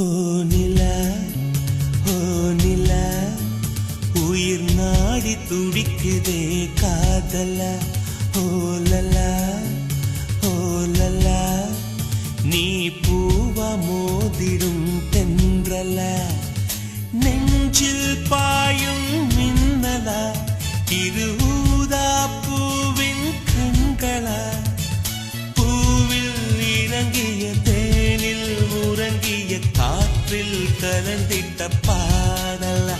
ஓ நிலா, ஓ நிலா, உயிர் நாடி துடிக்குதே காதலா. ஓ லலா, ஓ லலா, நீ பூவா மோதிடும் தென்றலா. நெஞ்சில் பாயும் மின்னலா, இரு ஊதா பூவின் கண்களா. பூவில் இறங்கிய தேனில் உறங்கிய காற்றில் கலந்திட்ட பாடலா.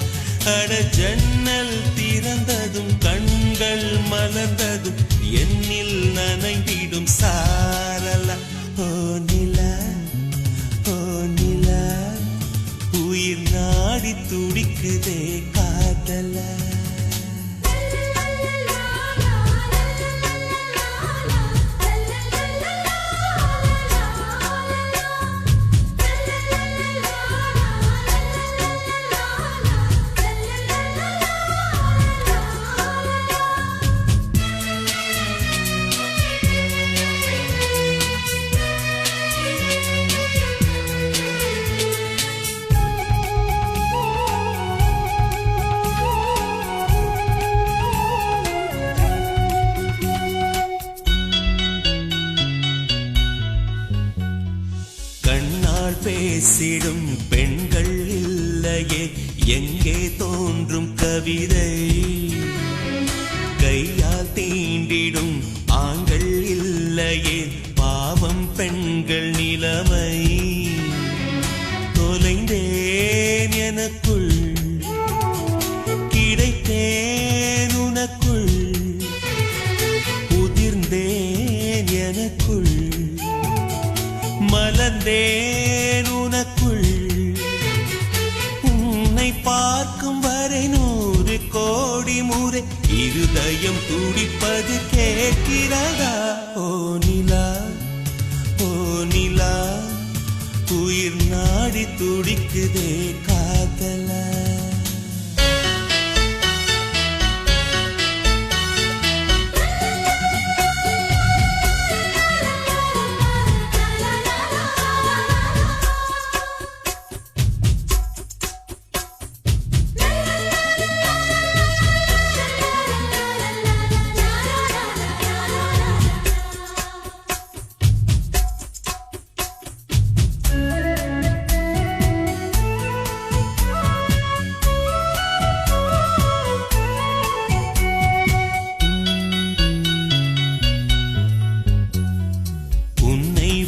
அட ஜன்னல் திறந்ததும் கண்கள் மலர்ந்ததும் என்னில் நனைந்திடும் சாரலா. ஓ நிலா, ஓ நிலா, உயிர் நாடி துடிக்குதே காதலா. கண்ணால் பேசிடும் பெண்கள் இல்லையே, எங்கே தோன்றும் கவிதை. கையால் தீண்டிடும் ஆண்கள் இல்லையே, பாவம் பெண்கள் நிலைமை. தொலைந்தேன் எனக்குள், கிடைத்தேன் உனக்குள், உதிர்ந்தேன் எனக்குள், மலர்ந்தேன் உனக்குள். உன்னை பார்க்கும் வரை 100 கோடி முறை இருதயம் துடிப்பது கேட்கிறதா. ஓ நிலா, ஓ நிலா, உயிர் நாடி துடிக்குதே காதலா.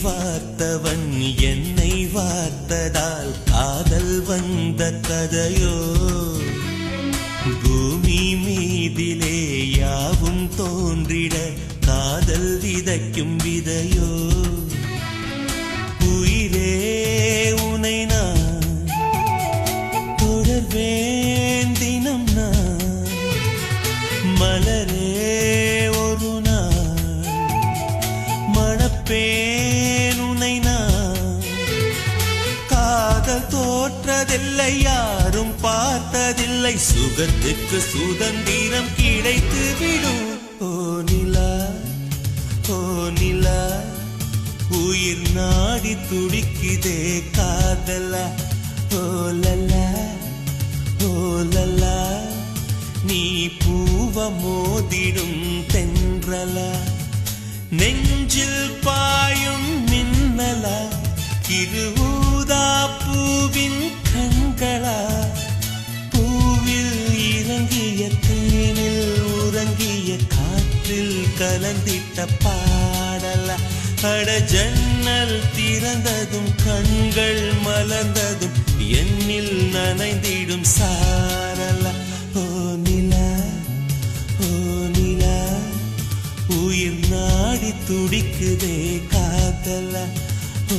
வார்த்தவன் என்னை வார்த்ததால் காதல் வந்த கதையோ. பூமி மீதிலே யாவும் தோன்றிட காதல் விதைக்கும் விதையோ. உயிரே உனை நான் தொடர்வேன் தினம் நான். மலரே ஒரு நாள் மணப்பேன் உனை நான். காதல் தோற்றதில்லை, யாரும் பார்த்ததில்லை, சுகத்துக்கு சுதந்திரம் கிடைத்து விடும். ஓ நிலா, ஓ நிலா, உயிர் நாடி துடிக்குதே காதலா. ஓ லலா, ஓ லலா, நீ பூவ மோதிடும் தென்றலா. நெஞ்சில் பாயும் மின்னலா, இரு ஊதா பூவின் கண்களா. பூவில் இறங்கிய தேனில் உறங்கிய காற்றில் கலந்திட்ட பாடலா. அட ஜன்னல் திறந்ததும் கண்கள் மலர்ந்ததும் என்னில் நனைந்திடும் சாரலா. ஓ நிலா, ஓ நிலா, உயிர் நாடி துடிக்குதே காதலா. ஓ